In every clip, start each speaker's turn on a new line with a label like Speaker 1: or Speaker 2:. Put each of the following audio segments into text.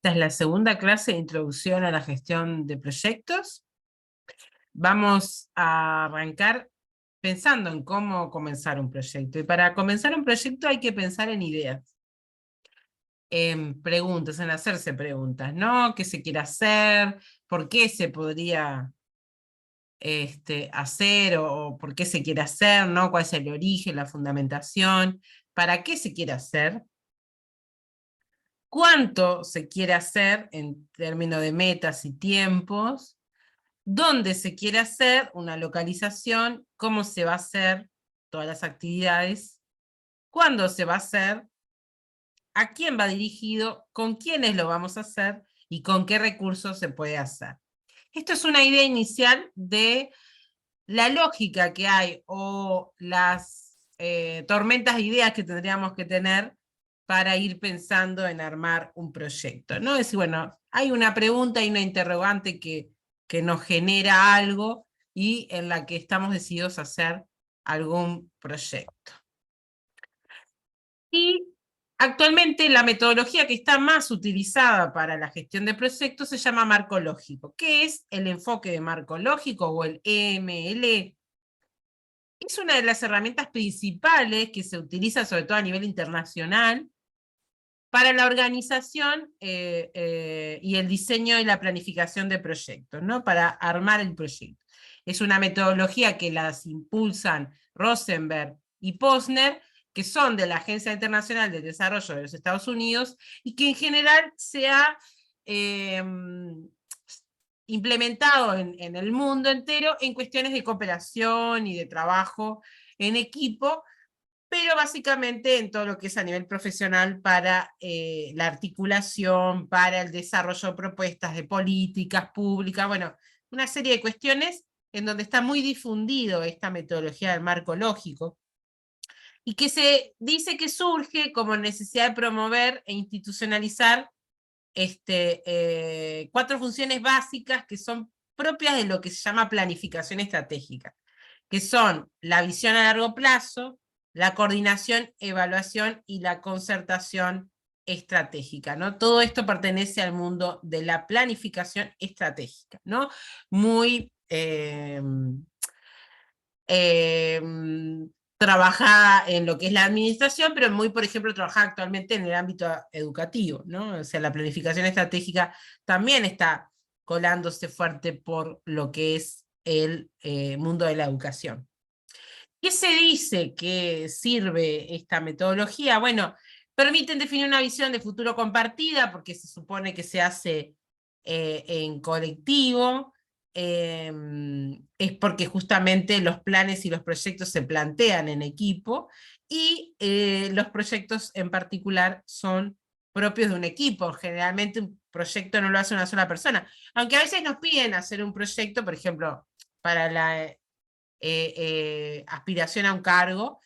Speaker 1: Esta es la segunda clase de introducción a la gestión de proyectos. Vamos a arrancar pensando en cómo comenzar un proyecto. Y para comenzar un proyecto hay que pensar en ideas, en preguntas, en hacerse preguntas, ¿no? ¿Qué se quiere hacer? ¿Por qué se podría hacer o por qué se quiere hacer, ¿no? ¿Cuál es el origen, la fundamentación? ¿Para qué se quiere hacer? ¿Cuánto se quiere hacer en términos de metas y tiempos? ¿Dónde se quiere hacer una localización? ¿Cómo se va a hacer todas las actividades? ¿Cuándo se va a hacer? ¿A quién va dirigido? ¿Con quiénes lo vamos a hacer? ¿Y con qué recursos se puede hacer? Esto es una idea inicial de la lógica que hay o las tormentas de ideas que tendríamos que tener para ir pensando en armar un proyecto, ¿no? Es decir, bueno, hay una pregunta y una interrogante que nos genera algo y en la que estamos decididos a hacer algún proyecto. Y actualmente la metodología que está más utilizada para la gestión de proyectos se llama marco lógico. ¿Qué es el enfoque de marco lógico o el EML? Es una de las herramientas principales que se utiliza sobre todo a nivel internacional para la organización y el diseño y la planificación de proyectos, ¿no? Para armar el proyecto. Es una metodología que las impulsan Rosenberg y Posner, que son de la Agencia Internacional de Desarrollo de los Estados Unidos, y que en general se ha implementado en el mundo entero en cuestiones de cooperación y de trabajo en equipo, pero básicamente en todo lo que es a nivel profesional para la articulación, para el desarrollo de propuestas de políticas públicas, bueno, una serie de cuestiones en donde está muy difundido esta metodología del marco lógico, y que se dice que surge como necesidad de promover e institucionalizar 4 funciones básicas que son propias de lo que se llama planificación estratégica, que son la visión a largo plazo, la coordinación, evaluación y la concertación estratégica, ¿no? Todo esto pertenece al mundo de la planificación estratégica, ¿no? Muy trabajada en lo que es la administración, pero muy, por ejemplo, trabajada actualmente en el ámbito educativo, ¿no? O sea, la planificación estratégica también está colándose fuerte por lo que es el mundo de la educación. ¿Qué se dice que sirve esta metodología? Bueno, permiten definir una visión de futuro compartida, porque se supone que se hace en colectivo, es porque justamente los planes y los proyectos se plantean en equipo, y los proyectos en particular son propios de un equipo. Generalmente un proyecto no lo hace una sola persona, aunque a veces nos piden hacer un proyecto, por ejemplo, para la aspiración a un cargo.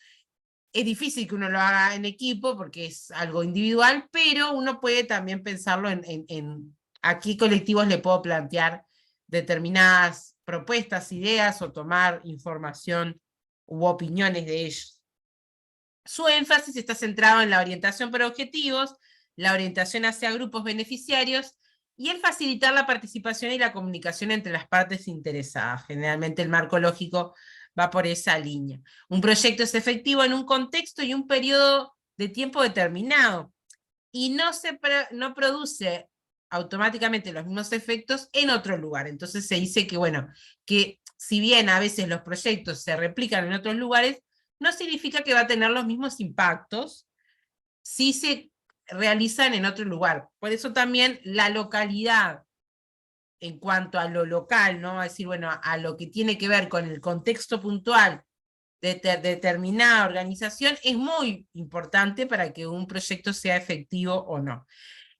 Speaker 1: Es difícil que uno lo haga en equipo porque es algo individual, pero uno puede también pensarlo en a qué colectivos le puedo plantear determinadas propuestas, ideas o tomar información u opiniones de ellos. Su énfasis está centrado en la orientación por objetivos, la orientación hacia grupos beneficiarios y el facilitar la participación y la comunicación entre las partes interesadas. Generalmente el marco lógico va por esa línea. Un proyecto es efectivo en un contexto y un periodo de tiempo determinado, y no produce automáticamente los mismos efectos en otro lugar. Entonces se dice que, bueno, que si bien a veces los proyectos se replican en otros lugares, no significa que va a tener los mismos impactos si se realizan en otro lugar. Por eso también la localidad en cuanto a lo local, ¿no? Es decir, bueno, a lo que tiene que ver con el contexto puntual de determinada organización es muy importante para que un proyecto sea efectivo o no.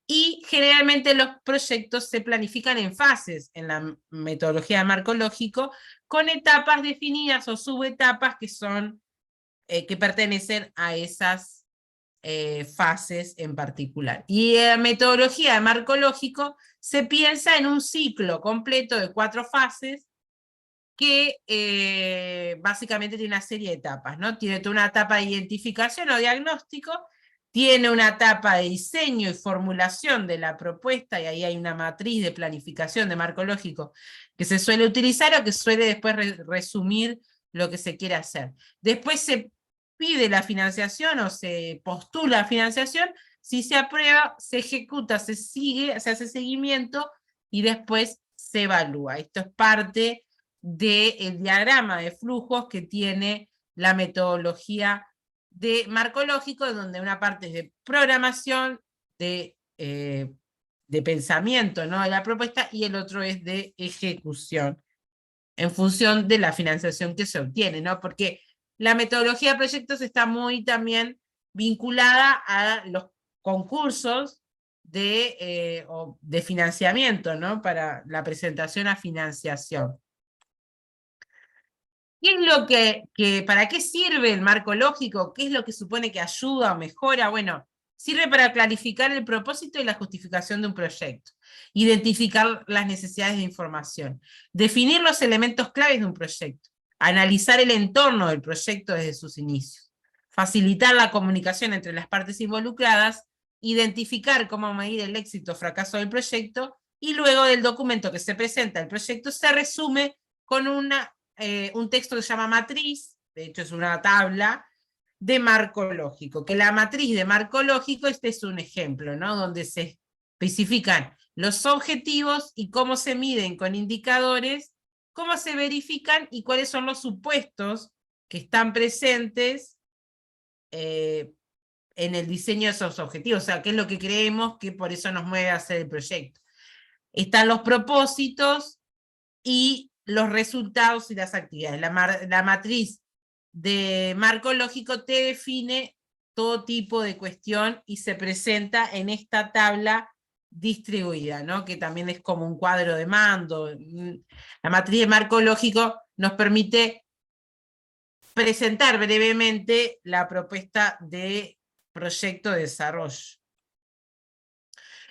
Speaker 1: Y generalmente los proyectos se planifican en fases en la metodología de marco lógico, con etapas definidas o subetapas que son que pertenecen a esas fases en particular. Y la metodología de marco lógico se piensa en un ciclo completo de 4 fases que básicamente tiene una serie de etapas, ¿no? Tiene toda una etapa de identificación o diagnóstico, tiene una etapa de diseño y formulación de la propuesta, y ahí hay una matriz de planificación de marco lógico que se suele utilizar o que suele después resumir lo que se quiere hacer. Después se pide la financiación o se postula financiación, si se aprueba, se ejecuta, se sigue, se hace seguimiento y después se evalúa. Esto es parte del diagrama de flujos que tiene la metodología de marco lógico, donde una parte es de programación, de pensamiento, ¿no?, de la propuesta, y el otro es de ejecución, en función de la financiación que se obtiene, ¿no? Porque la metodología de proyectos está muy también vinculada a los concursos de financiamiento, ¿no?, para la presentación a financiación. ¿Qué es lo para qué sirve el marco lógico? ¿Qué es lo que supone que ayuda o mejora? Bueno, sirve para clarificar el propósito y la justificación de un proyecto, identificar las necesidades de información, definir los elementos claves de un proyecto, analizar el entorno del proyecto desde sus inicios, facilitar la comunicación entre las partes involucradas, identificar cómo medir el éxito o fracaso del proyecto, y luego del documento que se presenta el proyecto se resume con un texto que se llama matriz, de hecho es una tabla, de marco lógico, que la matriz de marco lógico, este es un ejemplo, ¿no?, donde se especifican los objetivos y cómo se miden con indicadores, cómo se verifican y cuáles son los supuestos que están presentes en el diseño de esos objetivos, o sea, qué es lo que creemos que por eso nos mueve a hacer el proyecto. Están los propósitos y los resultados y las actividades. La matriz de marco lógico te define todo tipo de cuestión y se presenta en esta tabla distribuida, ¿no?, que también es como un cuadro de mando. La matriz de marco lógico nos permite presentar brevemente la propuesta de proyecto de desarrollo.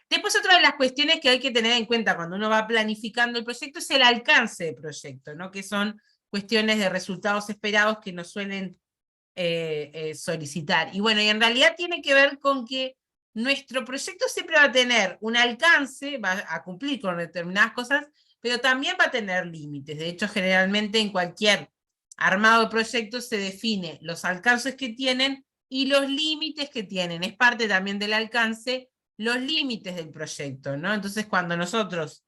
Speaker 1: Después, otra de las cuestiones que hay que tener en cuenta cuando uno va planificando el proyecto es el alcance del proyecto, ¿no?, que son cuestiones de resultados esperados que nos suelen solicitar. Y bueno, y en realidad tiene que ver con que nuestro proyecto siempre va a tener un alcance, va a cumplir con determinadas cosas, pero también va a tener límites. De hecho, generalmente en cualquier armado de proyectos se define los alcances que tienen y los límites que tienen. Es parte también del alcance los límites del proyecto, ¿no? Entonces, cuando nosotros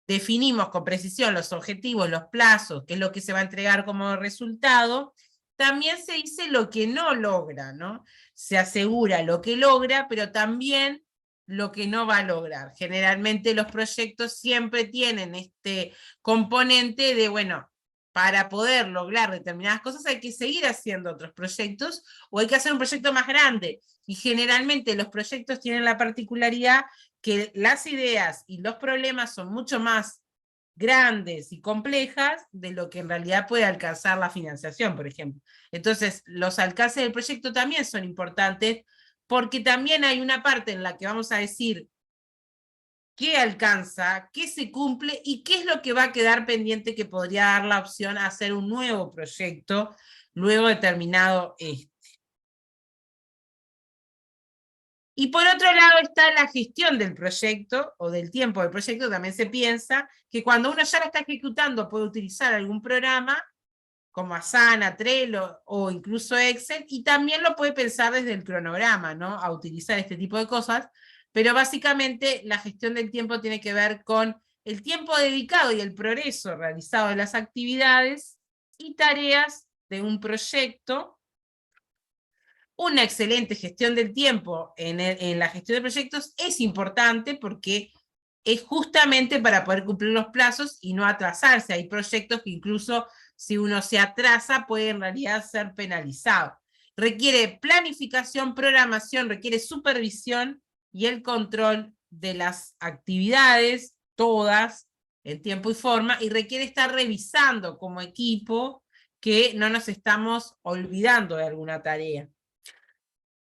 Speaker 1: definimos con precisión los objetivos, los plazos, qué es lo que se va a entregar como resultado, también se dice lo que no logra, ¿no? Se asegura lo que logra, pero también lo que no va a lograr. Generalmente los proyectos siempre tienen este componente de, bueno, para poder lograr determinadas cosas hay que seguir haciendo otros proyectos o hay que hacer un proyecto más grande. Y generalmente los proyectos tienen la particularidad que las ideas y los problemas son mucho más grandes y complejas de lo que en realidad puede alcanzar la financiación, por ejemplo. Entonces, los alcances del proyecto también son importantes porque también hay una parte en la que vamos a decir qué alcanza, qué se cumple y qué es lo que va a quedar pendiente que podría dar la opción a hacer un nuevo proyecto luego de terminado este. Y por otro lado está la gestión del proyecto o del tiempo del proyecto. También se piensa que cuando uno ya lo está ejecutando puede utilizar algún programa como Asana, Trello o incluso Excel, y también lo puede pensar desde el cronograma, ¿no?, a utilizar este tipo de cosas, pero básicamente la gestión del tiempo tiene que ver con el tiempo dedicado y el progreso realizado de las actividades y tareas de un proyecto. Una excelente gestión del tiempo en la gestión de proyectos es importante porque es justamente para poder cumplir los plazos y no atrasarse. Hay proyectos que incluso si uno se atrasa puede en realidad ser penalizado. Requiere planificación, programación, requiere supervisión y el control de las actividades, todas, en tiempo y forma, y requiere estar revisando como equipo que no nos estamos olvidando de alguna tarea.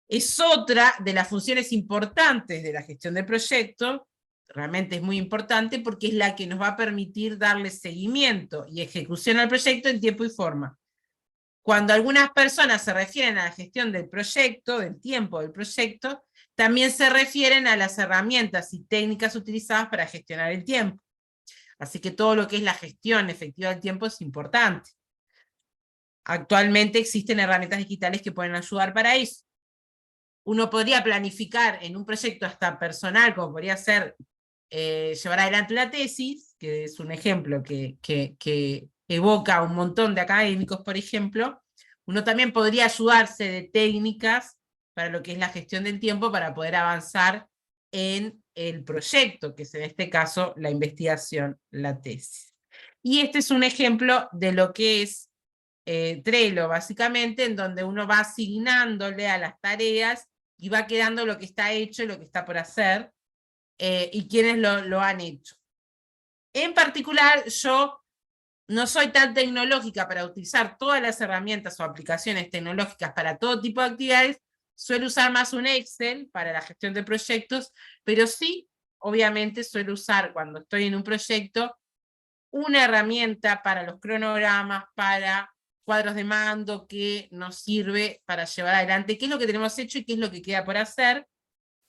Speaker 1: Es otra de las funciones importantes de la gestión de proyectos, realmente es muy importante porque es la que nos va a permitir darle seguimiento y ejecución al proyecto en tiempo y forma. Cuando algunas personas se refieren a la gestión del proyecto, del tiempo del proyecto, también se refieren a las herramientas y técnicas utilizadas para gestionar el tiempo. Así que todo lo que es la gestión efectiva del tiempo es importante. Actualmente existen herramientas digitales que pueden ayudar para eso. Uno podría planificar en un proyecto hasta personal, como podría ser llevar adelante la tesis, que es un ejemplo que evoca a un montón de académicos, por ejemplo. Uno también podría ayudarse de técnicas para lo que es la gestión del tiempo para poder avanzar en el proyecto, que es en este caso la investigación, la tesis. Y este es un ejemplo de lo que es Trello, básicamente, en donde uno va asignándole a las tareas y va quedando lo que está hecho y lo que está por hacer, y quienes lo han hecho. En particular, yo no soy tan tecnológica para utilizar todas las herramientas o aplicaciones tecnológicas para todo tipo de actividades. Suelo usar más un Excel para la gestión de proyectos, pero sí, obviamente, suelo usar cuando estoy en un proyecto una herramienta para los cronogramas, para cuadros de mando, que nos sirve para llevar adelante qué es lo que tenemos hecho y qué es lo que queda por hacer,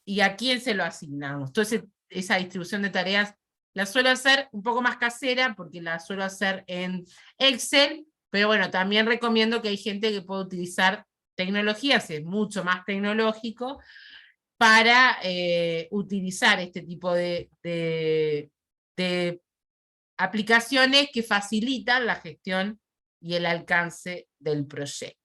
Speaker 1: y a quién se lo asignamos. Entonces, esa distribución de tareas la suelo hacer un poco más casera, porque la suelo hacer en Excel, pero bueno, también recomiendo que hay gente que puede utilizar tecnologías, es mucho más tecnológico, para utilizar este tipo de aplicaciones que facilitan la gestión y el alcance del proyecto.